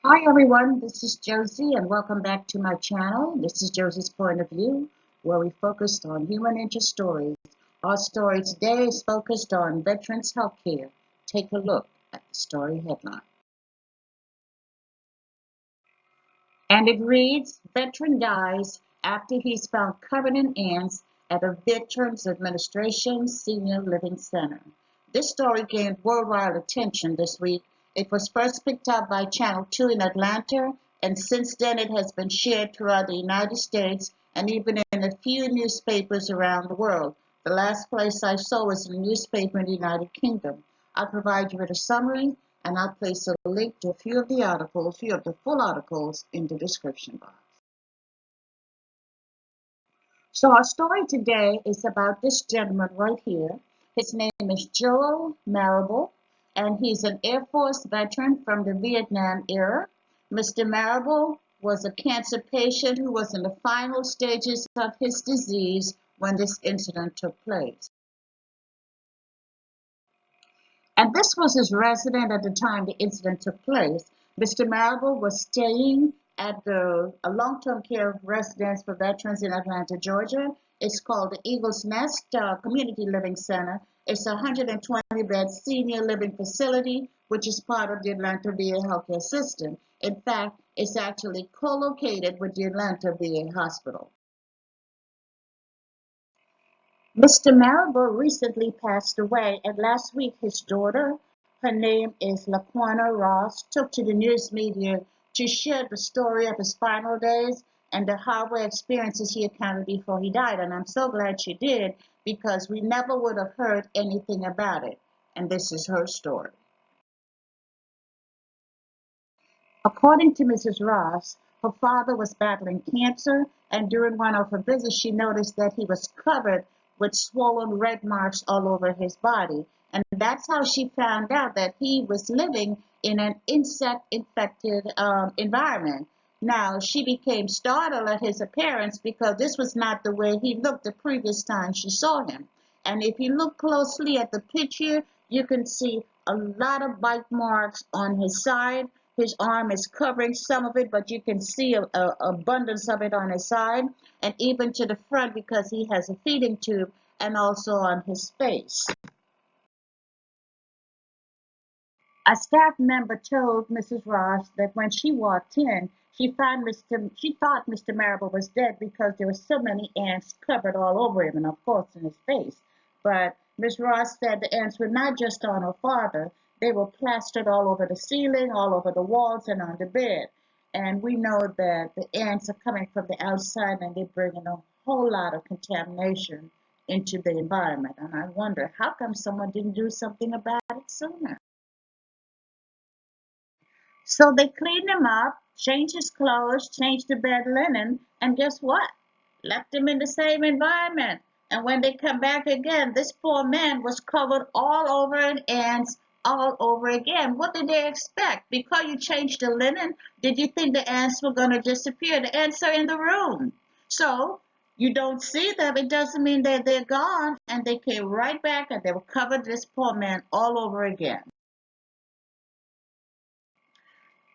Hi everyone, this is Josie and welcome back to my channel. This is Josie's Point of View, where we focused on human interest stories. Our story today is focused on veterans health care. Take a look at the story headline. And it reads, Veteran dies after he's found covered in ants at a Veterans Administration Senior Living Center. This story gained worldwide attention this week. It was first picked up by Channel 2 in Atlanta, and since then it has been shared throughout the United States and even in a few newspapers around the world. The last place I saw was in a newspaper in the United Kingdom. I'll provide you with a summary, and I'll place a link to a few of the full articles in the description box. So our story today is about this gentleman right here. His name is Joel Marable, and he's an Air Force veteran from the Vietnam era. Mr. Marable was a cancer patient who was in the final stages of his disease when this incident took place. And this was his residence at the time the incident took place. Mr. Marable was staying at a long-term care residence for veterans in Atlanta, Georgia. It's called the Eagles Nest Community Living Center. It's a 120-bed senior living facility, which is part of the Atlanta VA healthcare system. In fact, it's actually co-located with the Atlanta VA hospital. Mr. Marable recently passed away, and last week his daughter, her name is Laquana Ross, took to the news media to share the story of his final days and the horrible experiences he encountered before he died. And I'm so glad she did, because we never would have heard anything about it. And this is her story. According to Mrs. Ross, her father was battling cancer, and during one of her visits, she noticed that he was covered with swollen red marks all over his body. And that's how she found out that he was living in an insect-infected environment. Now, she became startled at his appearance because this was not the way he looked the previous time she saw him. And if you look closely at the picture, you can see a lot of bite marks on his side. His arm is covering some of it, but you can see a abundance of it on his side and even to the front because he has a feeding tube, and also on his face. A staff member told Mrs. Ross that when she walked in, she thought Mr. Marable was dead because there were so many ants covered all over him and of course in his face. But Miss Ross said the ants were not just on her father, they were plastered all over the ceiling, all over the walls, and on the bed. And we know that the ants are coming from the outside and they're bringing a whole lot of contamination into the environment. And I wonder, how come someone didn't do something about it sooner? So they cleaned him up, changed his clothes, changed the bed linen, and guess what? Left him in the same environment. And when they come back again, this poor man was covered all over in ants all over again. What did they expect? Because you changed the linen, did you think the ants were going to disappear? The ants are in the room. So you don't see them. It doesn't mean that they're gone. And they came right back and they were covered this poor man all over again.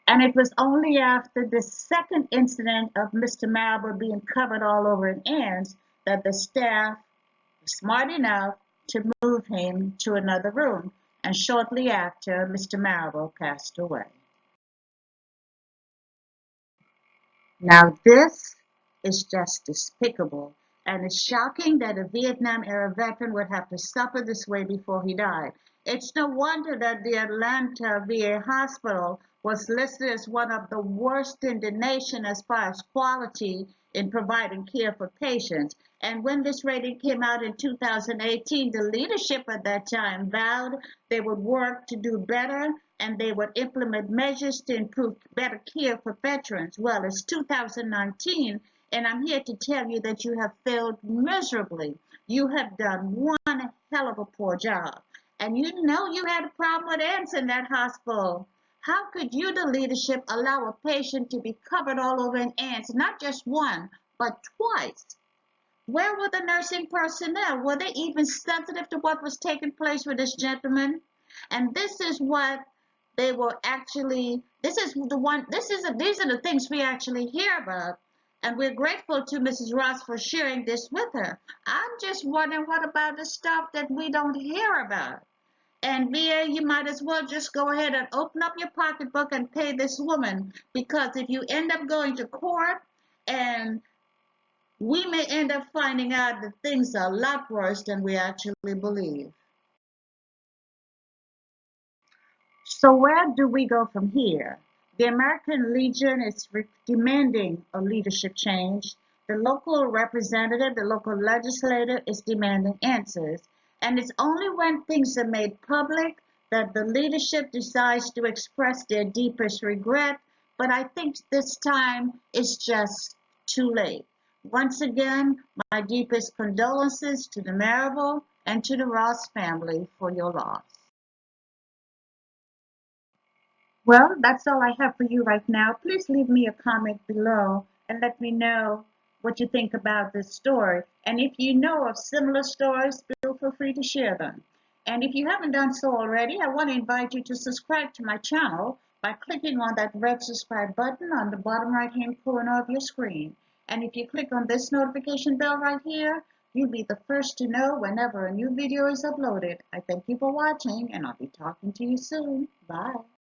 And it was only after the second incident of Mr. Marable being covered all over in ants that the staff was smart enough to move him to another room. And shortly after, Mr. Marable passed away. Now this is just despicable, and it's shocking that a Vietnam era veteran would have to suffer this way before he died. It's no wonder that the Atlanta VA hospital was listed as one of the worst in the nation as far as quality in providing care for patients. And when this rating came out in 2018, the leadership at that time vowed they would work to do better and they would implement measures to improve better care for veterans. Well, it's 2019, and I'm here to tell you that you have failed miserably. You have done one hell of a poor job. And you know you had a problem with ants in that hospital. How could you, the leadership, allow a patient to be covered all over in ants, not just one, but twice? Where were the nursing personnel? Were they even sensitive to what was taking place with this gentleman? And this is what they will actually, this is the one, these are the things we actually hear about. And we're grateful to Mrs. Ross for sharing this with her. I'm just wondering, what about the stuff that we don't hear about? And Mia, you might as well just go ahead and open up your pocketbook and pay this woman, because if you end up going to court, and we may end up finding out that things are a lot worse than we actually believe. So where do we go from here? The American Legion is demanding a leadership change. The local representative, the local legislator is demanding answers. And it's only when things are made public that the leadership decides to express their deepest regret. But I think this time it's just too late. Once again, my deepest condolences to the Marable and to the Ross family for your loss. Well, that's all I have for you right now. Please leave me a comment below and let me know what you think about this story. And if you know of similar stories, feel free to share them. And if you haven't done so already, I want to invite you to subscribe to my channel by clicking on that red subscribe button on the bottom right hand corner of your screen. And if you click on this notification bell right here, you'll be the first to know whenever a new video is uploaded. I thank you for watching, and I'll be talking to you soon. Bye.